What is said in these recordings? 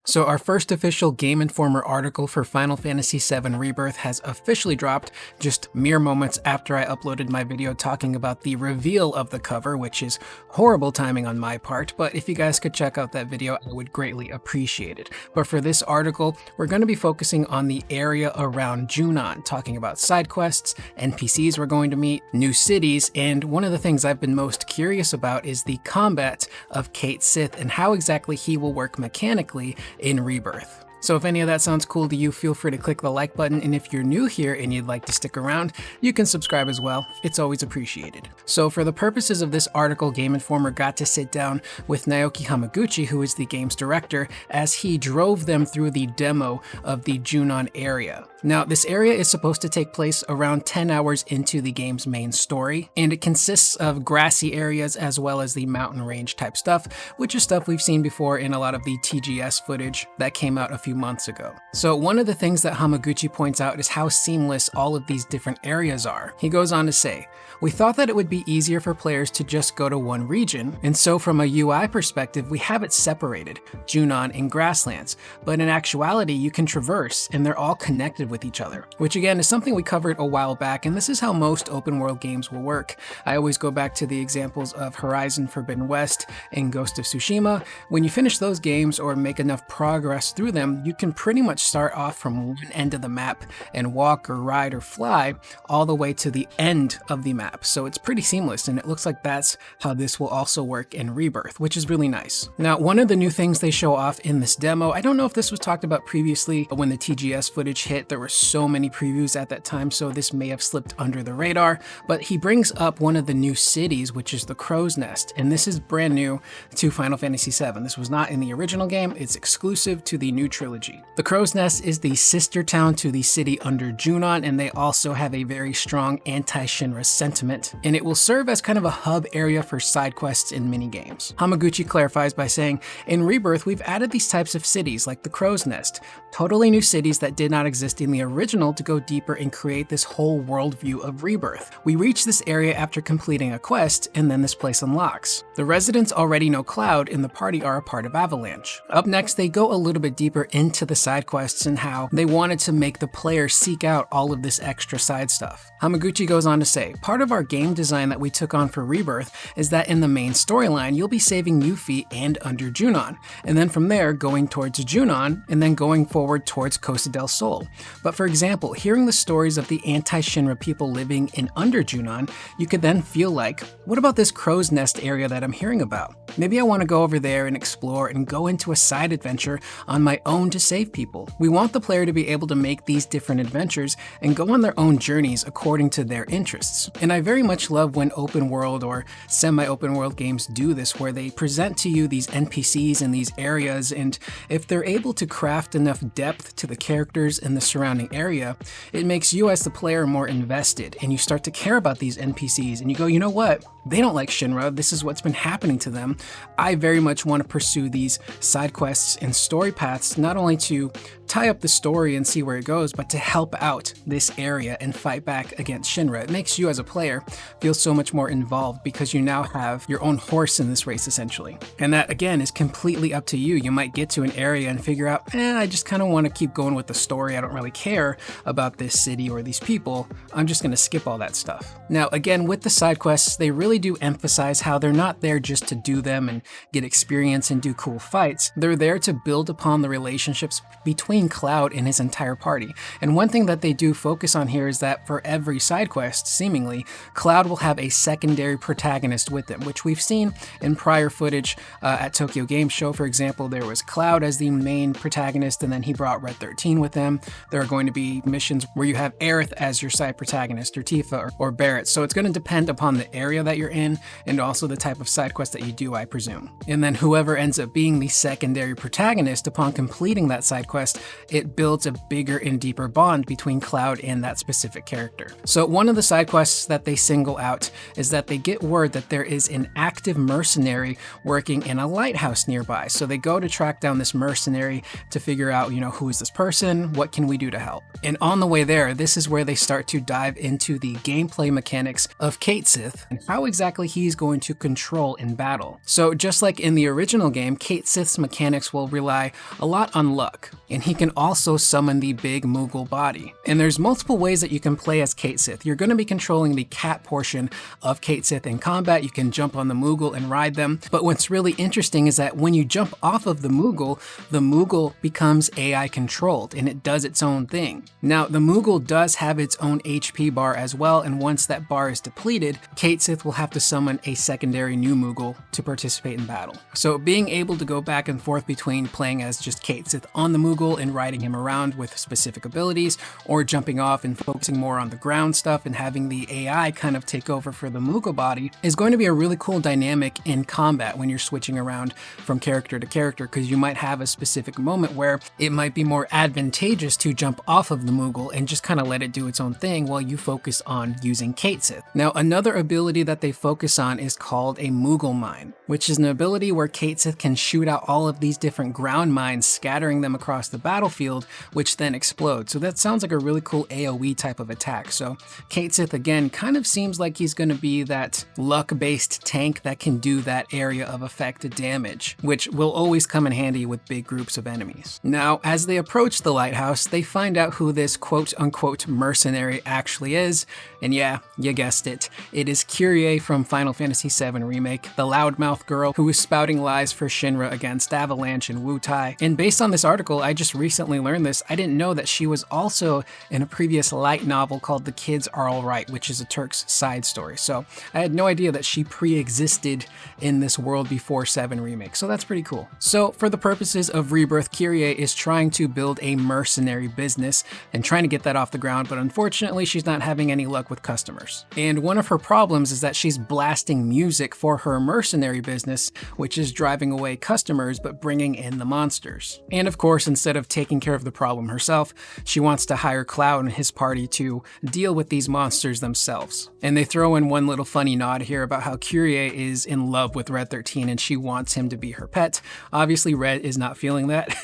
So our first official Game Informer article for Final Fantasy VII Rebirth has officially dropped just mere moments after I uploaded my video talking about the reveal of the cover, which is horrible timing on my part, but if you guys could check out that video, I would greatly appreciate it. But for this article, we're going to be focusing on the area around Junon, talking about side quests, NPCs we're going to meet, new cities, and one of the things I've been most curious about is the combat of Cait Sith and how exactly he will work mechanically in Rebirth. So if any of that sounds cool to you, feel free to click the like button, and if you're new here and you'd like to stick around, you can subscribe as well. It's always appreciated. So for the purposes of this article, Game Informer got to sit down with Naoki Hamaguchi, who is the game's director, as he drove them through the demo of the Junon area. Now, this area is supposed to take place around 10 hours into the game's main story, and it consists of grassy areas as well as the mountain range type stuff, which is stuff we've seen before in a lot of the TGS footage that came out a few months ago. So one of the things that Hamaguchi points out is how seamless all of these different areas are. He goes on to say, "We thought that it would be easier for players to just go to one region, and so from a UI perspective, we have it separated, Junon and Grasslands, but in actuality, you can traverse, and they're all connected with each other," which again is something we covered a while back, and this is how most open world games will work. I always go back to the examples of Horizon Forbidden West and Ghost of Tsushima. When you finish those games or make enough progress through them, you can pretty much start off from one end of the map and walk or ride or fly all the way to the end of the map. So it's pretty seamless, and it looks like that's how this will also work in Rebirth, which is really nice. Now, one of the new things they show off in this demo, I don't know if this was talked about previously, but when the TGS footage hit, there were so many previews at that time, so this may have slipped under the radar, but he brings up one of the new cities, which is the Crow's Nest, and this is brand new to Final Fantasy VII. This was not in the original game, it's exclusive to the new trilogy. The Crow's Nest is the sister town to the city under Junon, and they also have a very strong anti-Shinra sentiment, and it will serve as kind of a hub area for side quests and mini-games. Hamaguchi clarifies by saying, "In Rebirth, we've added these types of cities like the Crow's Nest, totally new cities that did not exist in the original to go deeper and create this whole worldview of Rebirth. We reach this area after completing a quest, and then this place unlocks. The residents already know Cloud, and the party are a part of Avalanche." Up next, they go a little bit deeper into the side quests and how they wanted to make the player seek out all of this extra side stuff. Hamaguchi goes on to say, "Part of our game design that we took on for Rebirth is that in the main storyline, you'll be saving Yuffie and under Junon, and then from there going towards Junon, and then going forward towards Costa del Sol. But for example, hearing the stories of the anti-Shinra people living in under Junon, you could then feel like, what about this Crow's Nest area that I'm hearing about? Maybe I want to go over there and explore and go into a side adventure on my own to save people." We want the player to be able to make these different adventures and go on their own journeys according to their interests. And I very much love when open world or semi-open world games do this, where they present to you these NPCs in these areas, and if they're able to craft enough depth to the characters in the surrounding area, it makes you as the player more invested, and you start to care about these NPCs, and you go, you know what? They don't like Shinra, this is what's been happening to them. I very much want to pursue these side quests and story paths, not only to tie up the story and see where it goes, but to help out this area and fight back against Shinra. It makes you as a player feel so much more involved because you now have your own horse in this race, essentially. And that, again, is completely up to you. You might get to an area and figure out, I just kind of want to keep going with the story. I don't really care about this city or these people. I'm just going to skip all that stuff. Now, again, with the side quests, they really do emphasize how they're not there just to do them and get experience and do cool fights. They're there to build upon the relationships between Cloud and his entire party. And one thing that they do focus on here is that for every side quest, seemingly, Cloud will have a secondary protagonist with them, which we've seen in prior footage at Tokyo Game Show. For example, there was Cloud as the main protagonist, and then he brought Red 13 with him. There are going to be missions where you have Aerith as your side protagonist, or Tifa, or Barrett. So it's going to depend upon the area that you're in, and also the type of side quest that you do, I presume. And then whoever ends up being the secondary protagonist upon completing that side quest, it builds a bigger and deeper bond between Cloud and that specific character. So one of the side quests that they single out is that they get word that there is an active mercenary working in a lighthouse nearby. So they go to track down this mercenary to figure out, who is this person? What can we do to help? And on the way there, this is where they start to dive into the gameplay mechanics of Cait Sith and how exactly exactly he's going to control in battle. So just like in the original game, Cait Sith's mechanics will rely a lot on luck, and he can also summon the big Moogle body. And there's multiple ways that you can play as Cait Sith. You're going to be controlling the cat portion of Cait Sith in combat. You can jump on the Moogle and ride them. But what's really interesting is that when you jump off of the Moogle becomes AI controlled and it does its own thing. Now, the Moogle does have its own HP bar as well, and once that bar is depleted, Cait Sith will have to summon a secondary new Moogle to participate in battle. So being able to go back and forth between playing as just Cait Sith on the Moogle and riding him around with specific abilities, or jumping off and focusing more on the ground stuff and having the AI kind of take over for the Moogle body is going to be a really cool dynamic in combat when you're switching around from character to character, because you might have a specific moment where it might be more advantageous to jump off of the Moogle and just kind of let it do its own thing while you focus on using Cait Sith. Now, another ability that they focus on is called a Moogle mine, which is an ability where Cait Sith can shoot out all of these different ground mines, scattering them across the battlefield, which then explode. So that sounds like a really cool AoE type of attack. So Cait Sith, again, kind of seems like he's going to be that luck-based tank that can do that area of effect damage, which will always come in handy with big groups of enemies. Now, as they approach the lighthouse, they find out who this quote-unquote mercenary actually is, and yeah, you guessed it. It is Kirie from Final Fantasy VII Remake, the loudmouth girl who is spouting lies for Shinra against Avalanche and Wutai. And based on this article, I just recently learned this. I didn't know that she was also in a previous light novel called The Kids Are Alright, which is a Turk's side story. So I had no idea that she pre-existed in this world before 7 Remake, so that's pretty cool. So for the purposes of Rebirth, Kirie is trying to build a mercenary business and trying to get that off the ground, but unfortunately she's not having any luck with customers. And one of her problems is that she's blasting music for her mercenary business, which is driving away customers but bringing in the monsters. And of course, instead of taking care of the problem herself, she wants to hire Cloud and his party to deal with these monsters themselves. And they throw in one little funny nod here about how Kirie is in love with Red 13 and she wants him to be her pet. Obviously, Red is not feeling that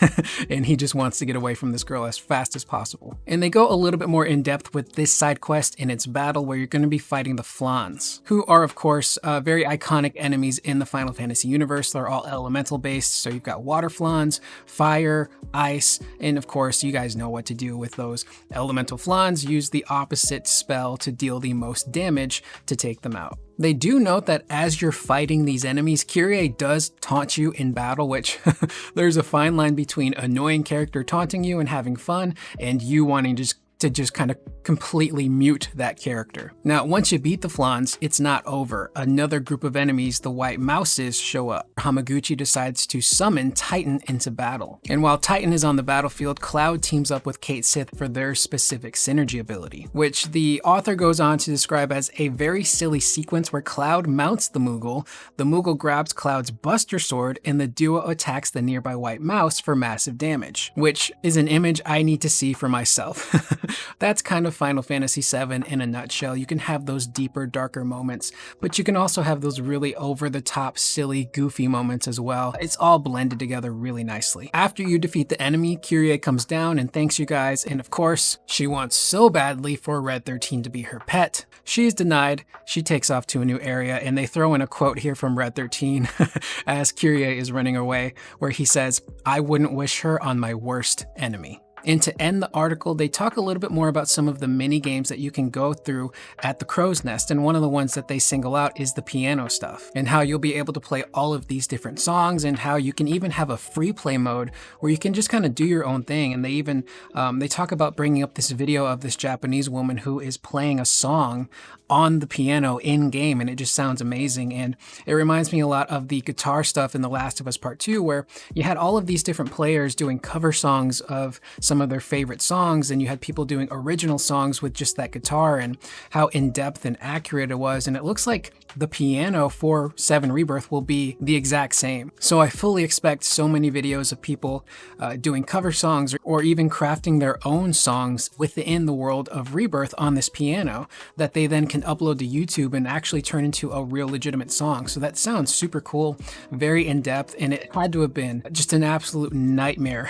and he just wants to get away from this girl as fast as possible. And they go a little bit more in depth with this side quest in its battle, where you're going to be fighting the Flans, who are of course very iconic enemies in the Final Fantasy universe. They're all elemental based, so you've got water Flans, fire, ice, and of course you guys know what to do with those elemental Flans. Use the opposite spell to deal the most damage to take them out. They do note that as you're fighting these enemies, Kirie does taunt you in battle, which there's a fine line between annoying character taunting you and having fun and you wanting to just kind of completely mute that character. Now, once you beat the Flans, it's not over. Another group of enemies, the White Mouses, show up. Hamaguchi decides to summon Titan into battle. And while Titan is on the battlefield, Cloud teams up with Cait Sith for their specific synergy ability, which the author goes on to describe as a very silly sequence where Cloud mounts the Moogle grabs Cloud's Buster Sword, and the duo attacks the nearby White Mouse for massive damage, which is an image I need to see for myself. That's kind of Final Fantasy VII in a nutshell. You can have those deeper, darker moments, but you can also have those really over-the-top, silly, goofy moments as well. It's all blended together really nicely. After you defeat the enemy, Kirie comes down and thanks you guys, and of course, she wants so badly for Red 13 to be her pet. She's denied. She takes off to a new area, and they throw in a quote here from Red 13 as Kirie is running away, where he says, "I wouldn't wish her on my worst enemy." And to end the article, they talk a little bit more about some of the mini games that you can go through at the Crow's Nest. And one of the ones that they single out is the piano stuff, and how you'll be able to play all of these different songs, and how you can even have a free play mode where you can just kind of do your own thing. And they even, they talk about bringing up this video of this Japanese woman who is playing a song on the piano in game, and it just sounds amazing. And it reminds me a lot of the guitar stuff in The Last of Us Part 2, where you had all of these different players doing cover songs of some of their favorite songs, and you had people doing original songs with just that guitar, and how in-depth and accurate it was. And it looks like the piano for 7 Rebirth will be the exact same. So I fully expect so many videos of people doing cover songs, or even crafting their own songs within the world of Rebirth on this piano that they then can upload to YouTube and actually turn into a real legitimate song. So that sounds super cool, very in-depth, and it had to have been just an absolute nightmare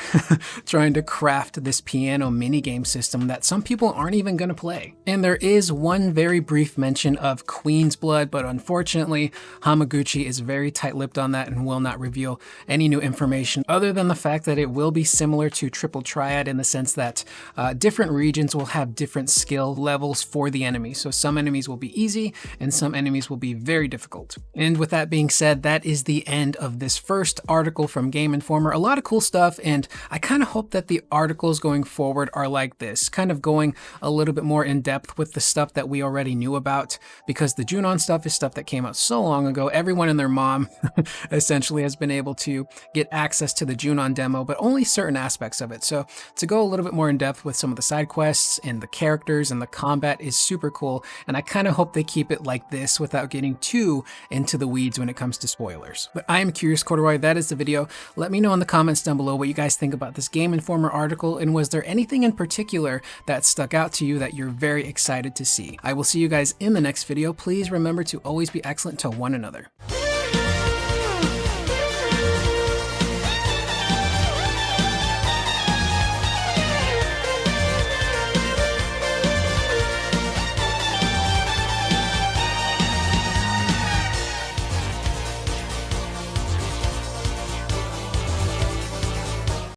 trying to craft craft this piano minigame system that some people aren't even going to play. And there is one very brief mention of Queen's Blood, but unfortunately, Hamaguchi is very tight-lipped on that and will not reveal any new information other than the fact that it will be similar to Triple Triad in the sense that different regions will have different skill levels for the enemies. So some enemies will be easy and some enemies will be very difficult. And with that being said, that is the end of this first article from Game Informer. A lot of cool stuff, and I kind of hope that the articles going forward are like this, kind of going a little bit more in depth with the stuff that we already knew about, because the Junon stuff is stuff that came out so long ago. Everyone and their mom essentially has been able to get access to the Junon demo, but only certain aspects of it. So to go a little bit more in depth with some of the side quests and the characters and the combat is super cool, and I kind of hope they keep it like this without getting too into the weeds when it comes to spoilers. But I am Curious Corduroy, that is the video. Let me know in the comments down below what you guys think about this Game Informer article, and was there anything in particular that stuck out to you that you're very excited to see? I will see you guys in the next video. Please remember to always be excellent to one another.